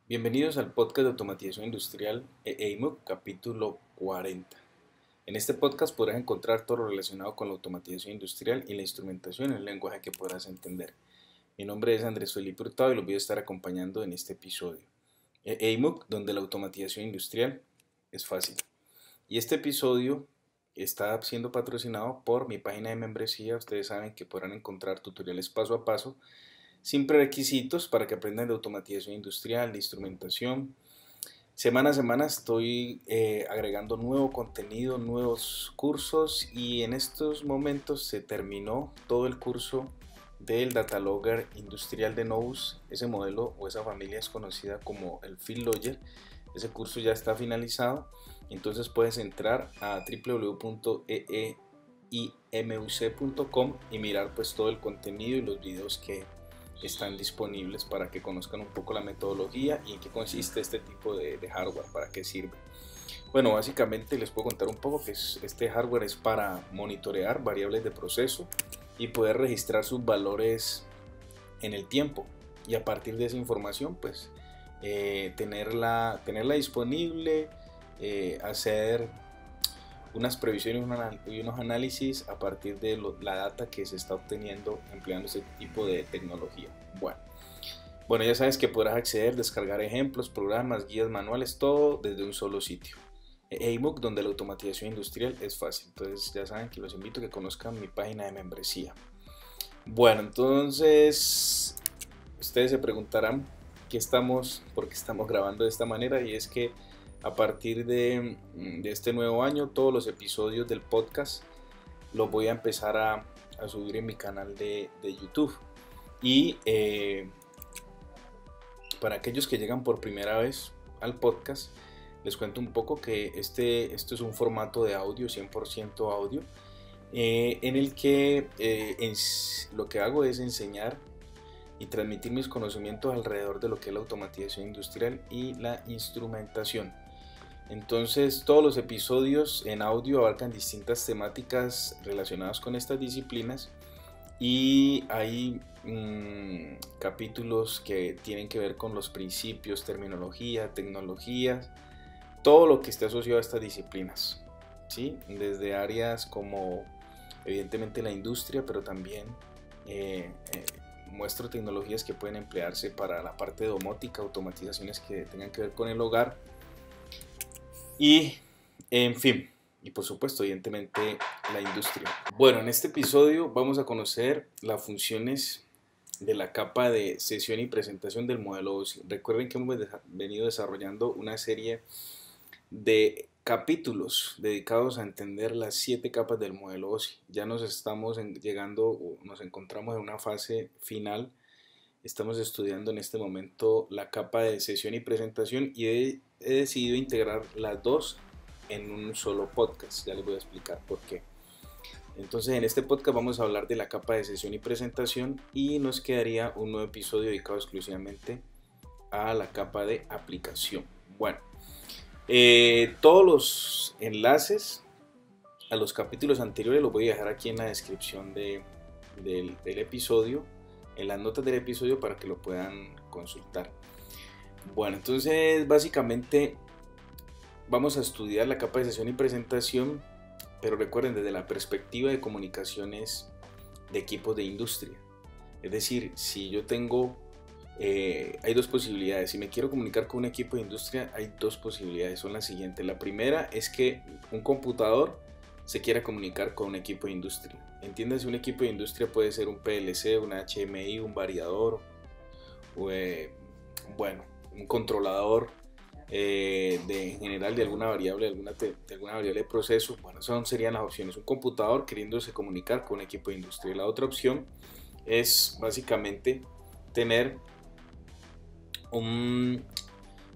Bienvenidos al podcast de automatización industrial EIMUC, capítulo 40. En este podcast podrás encontrar todo lo relacionado con la automatización industrial y la instrumentación en un lenguaje que podrás entender. Mi nombre es Andrés Felipe Hurtado y los voy a estar acompañando en este episodio. EIMUC, donde la automatización industrial es fácil. Y este episodio está siendo patrocinado por mi página de membresía. Ustedes saben que podrán encontrar tutoriales paso a paso sin prerequisitos para que aprendan de automatización industrial, de instrumentación. Semana a semana estoy agregando nuevo contenido, nuevos cursos, y en estos momentos se terminó todo el curso del Data Logger industrial de Novus. Ese modelo o esa familia es conocida como el Field Logger. Ese curso ya está finalizado, entonces puedes entrar a www.eimuc.com y mirar pues todo el contenido y los videos que están disponibles para que conozcan un poco la metodología y en qué consiste este tipo de hardware, para qué sirve. Bueno, básicamente les puedo contar un poco que este hardware es para monitorear variables de proceso y poder registrar sus valores en el tiempo, y a partir de esa información pues tenerla disponible, hacer unas previsiones y unos análisis a partir de la data que se está obteniendo empleando este tipo de tecnología. Bueno, ya sabes que podrás acceder, descargar ejemplos, programas, guías, manuales, todo desde un solo sitio. EIMUC, donde la automatización industrial es fácil. Entonces ya saben que los invito a que conozcan mi página de membresía. Bueno, entonces ustedes se preguntarán por qué estamos grabando de esta manera, y es que a partir de este nuevo año todos los episodios del podcast los voy a empezar a subir en mi canal de YouTube. Y para aquellos que llegan por primera vez al podcast, les cuento un poco que esto es un formato de audio, 100% audio, en el que lo que hago es enseñar y transmitir mis conocimientos alrededor de lo que es la automatización industrial y la instrumentación. Entonces todos los episodios en audio abarcan distintas temáticas relacionadas con estas disciplinas, y hay capítulos que tienen que ver con los principios, terminología, tecnologías, todo lo que esté asociado a estas disciplinas, ¿sí? Desde áreas como evidentemente la industria, pero también muestro tecnologías que pueden emplearse para la parte de domótica, automatizaciones que tengan que ver con el hogar, y en fin, y por supuesto evidentemente la industria. Bueno, en este episodio vamos a conocer las funciones de la capa de sesión y presentación del modelo OSI. Recuerden que hemos venido desarrollando una serie de capítulos dedicados a entender las 7 capas del modelo OSI. Ya nos encontramos en una fase final. Estamos estudiando en este momento la capa de sesión y presentación, y he decidido integrar las dos en un solo podcast. Ya les voy a explicar por qué. Entonces en este podcast vamos a hablar de la capa de sesión y presentación, y nos quedaría un nuevo episodio dedicado exclusivamente a la capa de aplicación. Bueno, todos los enlaces a los capítulos anteriores los voy a dejar aquí en la descripción del episodio, en las notas del episodio, para que lo puedan consultar. Bueno, entonces básicamente vamos a estudiar la capa de sesión y presentación, pero recuerden, desde la perspectiva de comunicaciones de equipos de industria. Es decir, si yo tengo, hay dos posibilidades. Si me quiero comunicar con un equipo de industria, hay dos posibilidades. Son las siguientes. La primera es que un computador se quiera comunicar con un equipo de industria. Entiéndase, un equipo de industria puede ser un PLC, un HMI, un variador, bueno, un controlador en general de alguna variable, de alguna variable de proceso. Bueno, esas serían las opciones. Un computador queriéndose comunicar con un equipo de industria. La otra opción es básicamente tener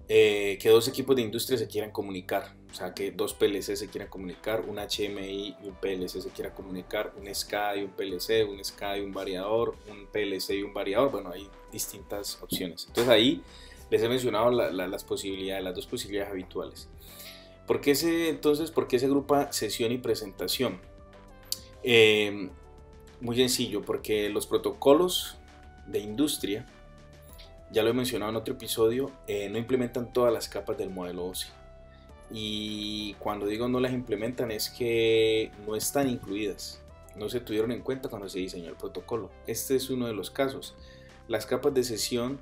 que dos equipos de industria se quieran comunicar. O sea, que dos PLC se quieran comunicar, un HMI y un PLC se quieran comunicar, un SCADA y un PLC, un SCADA y un variador, un PLC y un variador. Bueno, hay distintas opciones. Entonces ahí les he mencionado las posibilidades, las dos posibilidades habituales. ¿Por qué se agrupa sesión y presentación? Muy sencillo, porque los protocolos de industria ya lo he mencionado en otro episodio, no implementan todas las capas del modelo OSI. Y cuando digo no las implementan es que no están incluidas, no se tuvieron en cuenta cuando se diseñó el protocolo. Este es uno de los casos. Las capas de sesión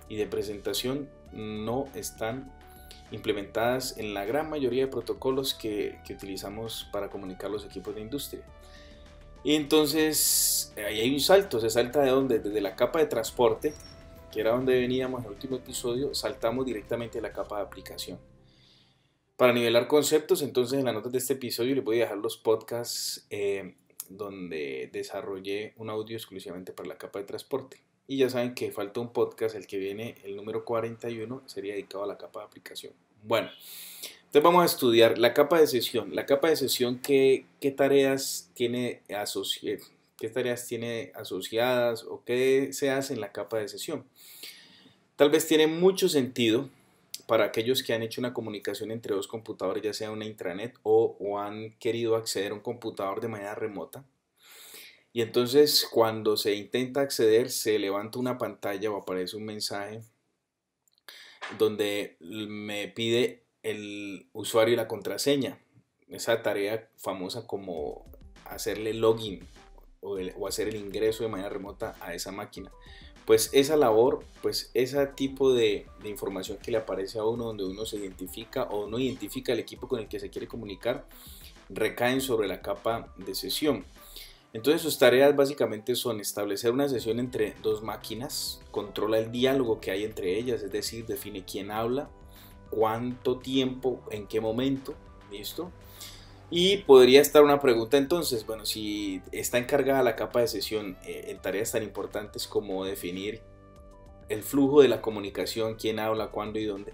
y de presentación no están implementadas en la gran mayoría de protocolos que utilizamos para comunicar los equipos de industria. Y entonces ahí hay un salto, se salta de donde, desde la capa de transporte, que era donde veníamos en el último episodio, saltamos directamente a la capa de aplicación. Para nivelar conceptos, entonces en las notas de este episodio les voy a dejar los podcasts donde desarrollé un audio exclusivamente para la capa de transporte. Y ya saben que falta un podcast, el que viene, el número 41, sería dedicado a la capa de aplicación. Bueno, entonces vamos a estudiar la capa de sesión. La capa de sesión, ¿qué tareas tiene asociadas o qué se hace en la capa de sesión? Tal vez tiene mucho sentido para aquellos que han hecho una comunicación entre dos computadores, ya sea una intranet o han querido acceder a un computador de manera remota. Y entonces cuando se intenta acceder se levanta una pantalla o aparece un mensaje donde me pide el usuario y la contraseña. Esa tarea famosa como hacerle login o hacer el ingreso de manera remota a esa máquina. Pues esa labor, pues ese tipo de información que le aparece a uno donde uno se identifica o no identifica el equipo con el que se quiere comunicar, recaen sobre la capa de sesión. Entonces sus tareas básicamente son establecer una sesión entre dos máquinas, controla el diálogo que hay entre ellas, es decir, define quién habla, cuánto tiempo, en qué momento, ¿listo? Y podría estar una pregunta entonces, bueno, si está encargada la capa de sesión en tareas tan importantes como definir el flujo de la comunicación, quién habla, cuándo y dónde,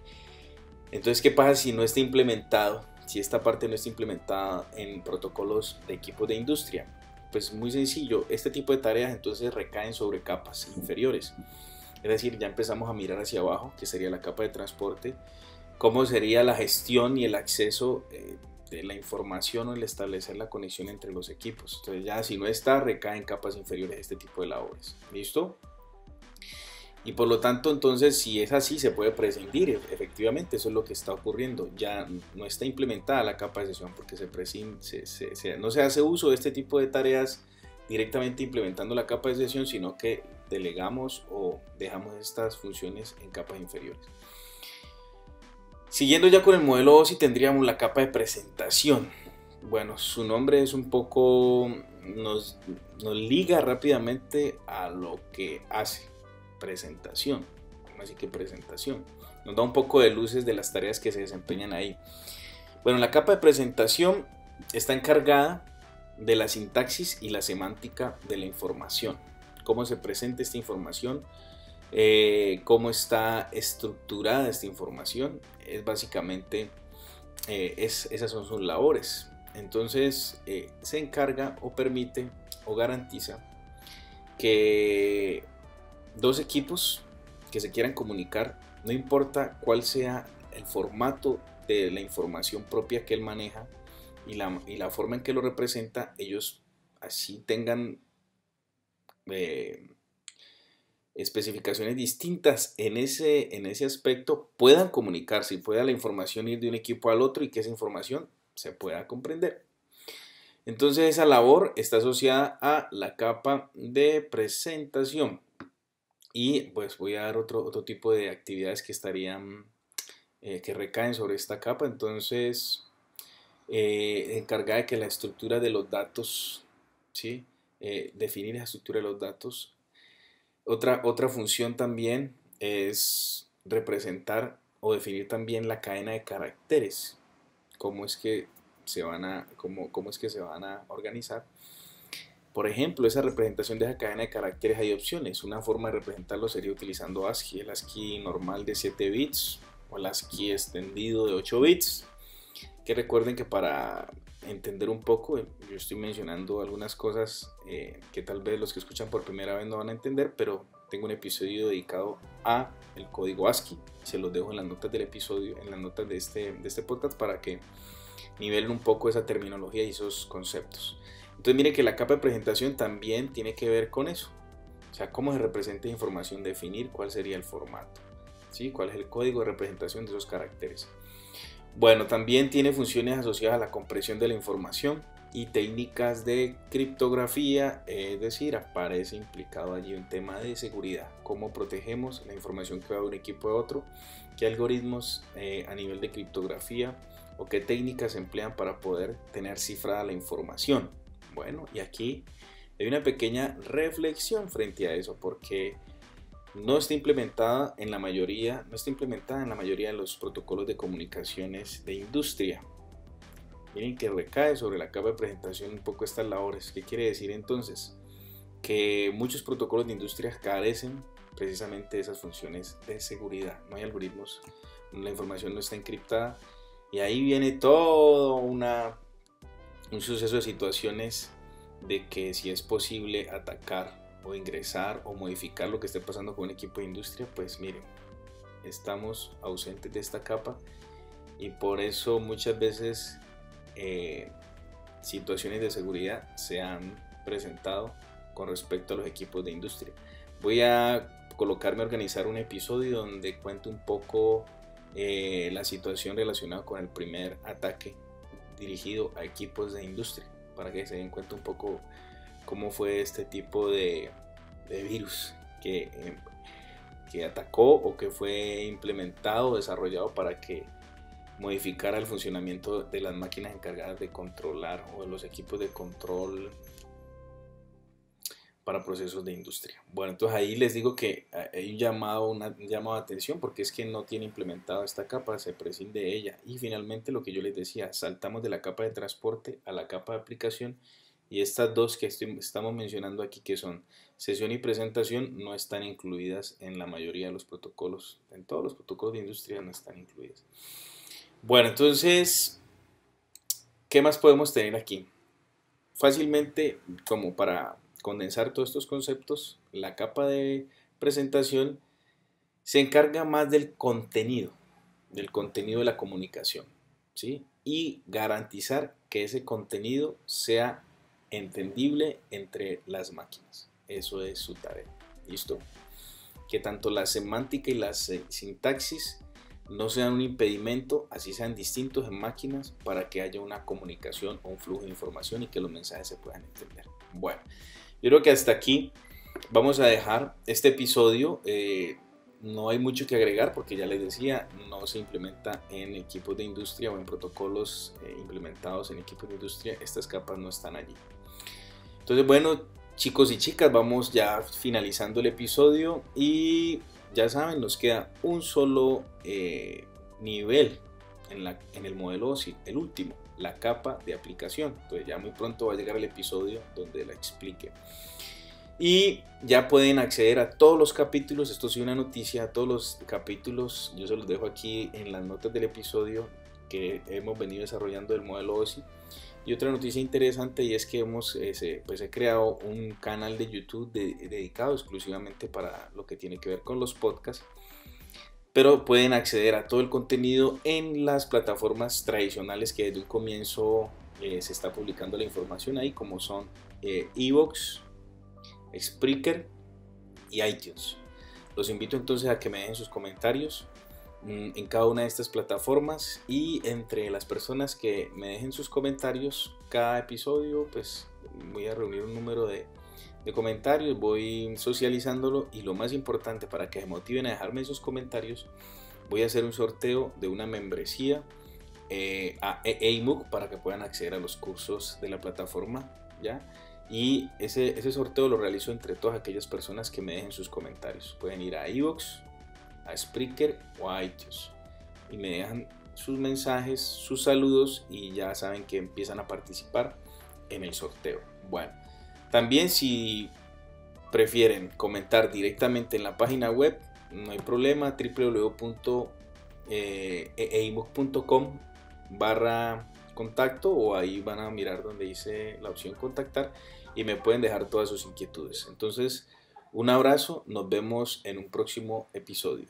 entonces ¿qué pasa si no está implementado, si esta parte no está implementada en protocolos de equipos de industria? Pues muy sencillo, este tipo de tareas entonces recaen sobre capas inferiores, es decir, ya empezamos a mirar hacia abajo, que sería la capa de transporte, cómo sería la gestión y el acceso de la información o el establecer la conexión entre los equipos. Entonces ya si no está, recae en capas inferiores este tipo de labores, ¿listo? Y por lo tanto, entonces, si es así, se puede prescindir. Efectivamente, eso es lo que está ocurriendo. Ya no está implementada la capa de sesión porque no se hace uso de este tipo de tareas directamente implementando la capa de sesión, sino que delegamos o dejamos estas funciones en capas inferiores. Siguiendo ya con el modelo OSI, tendríamos la capa de presentación. Bueno, su nombre es un poco, nos liga rápidamente a lo que hace. Presentación, así que presentación nos da un poco de luces de las tareas que se desempeñan ahí. Bueno, la capa de presentación está encargada de la sintaxis y la semántica de la información, cómo se presenta esta información, cómo está estructurada esta información, es básicamente esas son sus labores. Entonces se encarga o permite o garantiza que dos equipos que se quieran comunicar, no importa cuál sea el formato de la información propia que él maneja y la forma en que lo representa, ellos así tengan especificaciones distintas en ese aspecto, puedan comunicarse y pueda la información ir de un equipo al otro y que esa información se pueda comprender. Entonces esa labor está asociada a la capa de presentación. Y pues voy a dar otro tipo de actividades que estarían, que recaen sobre esta capa. Entonces, encargada de que la estructura de los datos, ¿sí? Definir la estructura de los datos. Otra función también es representar o definir también la cadena de caracteres. Cómo es que se van a organizar. Por ejemplo, esa representación de esa cadena de caracteres hay opciones. Una forma de representarlo sería utilizando ASCII, el ASCII normal de 7 bits o el ASCII extendido de 8 bits. Que recuerden que para entender un poco, yo estoy mencionando algunas cosas que tal vez los que escuchan por primera vez no van a entender, pero tengo un episodio dedicado a el código ASCII. Se los dejo en las notas del episodio, en las notas de este podcast para que nivelen un poco esa terminología y esos conceptos. Entonces miren que la capa de presentación también tiene que ver con eso, sea, cómo se representa información, definir cuál sería el formato, ¿sí? Cuál es el código de representación de esos caracteres. Bueno, también tiene funciones asociadas a la compresión de la información y técnicas de criptografía, es decir, aparece implicado allí un tema de seguridad, cómo protegemos la información que va de un equipo a otro, qué algoritmos a nivel de criptografía o qué técnicas se emplean para poder tener cifrada la información. Bueno, y aquí hay una pequeña reflexión frente a eso, porque no está implementada en la mayoría de los protocolos de comunicaciones de industria. Miren que recae sobre la capa de presentación un poco estas labores. ¿Qué quiere decir entonces? Que muchos protocolos de industria carecen precisamente de esas funciones de seguridad. No hay algoritmos, la información no está encriptada y ahí viene todo un suceso de situaciones de que si es posible atacar o ingresar o modificar lo que esté pasando con un equipo de industria, pues miren, estamos ausentes de esta capa y por eso muchas veces situaciones de seguridad se han presentado con respecto a los equipos de industria. Voy a colocarme a organizar un episodio donde cuento un poco la situación relacionada con el primer ataque dirigido a equipos de industria, para que se den cuenta un poco cómo fue este tipo de virus que atacó o que fue implementado, desarrollado para que modificara el funcionamiento de las máquinas encargadas de controlar o de los equipos de control para procesos de industria. Bueno, entonces ahí les digo que hay un llamado de atención porque es que no tiene implementada esta capa, se prescinde de ella. Y finalmente lo que yo les decía, saltamos de la capa de transporte a la capa de aplicación y estas dos que estamos mencionando aquí, que son sesión y presentación, no están incluidas en la mayoría de los protocolos. En todos los protocolos de industria no están incluidas. Bueno, entonces, ¿qué más podemos tener aquí? Fácilmente, como para condensar todos estos conceptos, la capa de presentación se encarga más del contenido de la comunicación, ¿sí? Y garantizar que ese contenido sea entendible entre las máquinas. Eso es su tarea. ¿Listo? Que tanto la semántica y la sintaxis no sean un impedimento, así sean distintos en máquinas, para que haya una comunicación o un flujo de información y que los mensajes se puedan entender. Bueno, yo creo que hasta aquí vamos a dejar este episodio. No hay mucho que agregar porque ya les decía, no se implementa en equipos de industria o en protocolos implementados en equipos de industria. Estas capas no están allí. Entonces, bueno, chicos y chicas, vamos ya finalizando el episodio y ya saben, nos queda un solo nivel en el modelo OSI, el último, la capa de aplicación. Entonces ya muy pronto va a llegar el episodio donde la explique. Y ya pueden acceder a todos los capítulos, esto sí una noticia, a todos los capítulos, yo se los dejo aquí en las notas del episodio que hemos venido desarrollando del modelo OSI. Y otra noticia interesante y es que he creado un canal de YouTube dedicado exclusivamente para lo que tiene que ver con los podcasts. Pero pueden acceder a todo el contenido en las plataformas tradicionales que desde un comienzo se está publicando la información ahí, como son iVoox, Spreaker y iTunes. Los invito entonces a que me dejen sus comentarios en cada una de estas plataformas y entre las personas que me dejen sus comentarios cada episodio, pues voy a reunir un número de comentarios, voy socializándolo y lo más importante, para que se motiven a dejarme esos comentarios, voy a hacer un sorteo de una membresía a EIMUG para que puedan acceder a los cursos de la plataforma, ¿ya? Y ese sorteo lo realizo entre todas aquellas personas que me dejen sus comentarios. Pueden ir a iVoox, a Spreaker o a iTunes y me dejan sus mensajes, sus saludos y ya saben que empiezan a participar en el sorteo. Bueno, también si prefieren comentar directamente en la página web, no hay problema, www.eimug.com/contacto, o ahí van a mirar donde dice la opción contactar y me pueden dejar todas sus inquietudes. Entonces, un abrazo, nos vemos en un próximo episodio.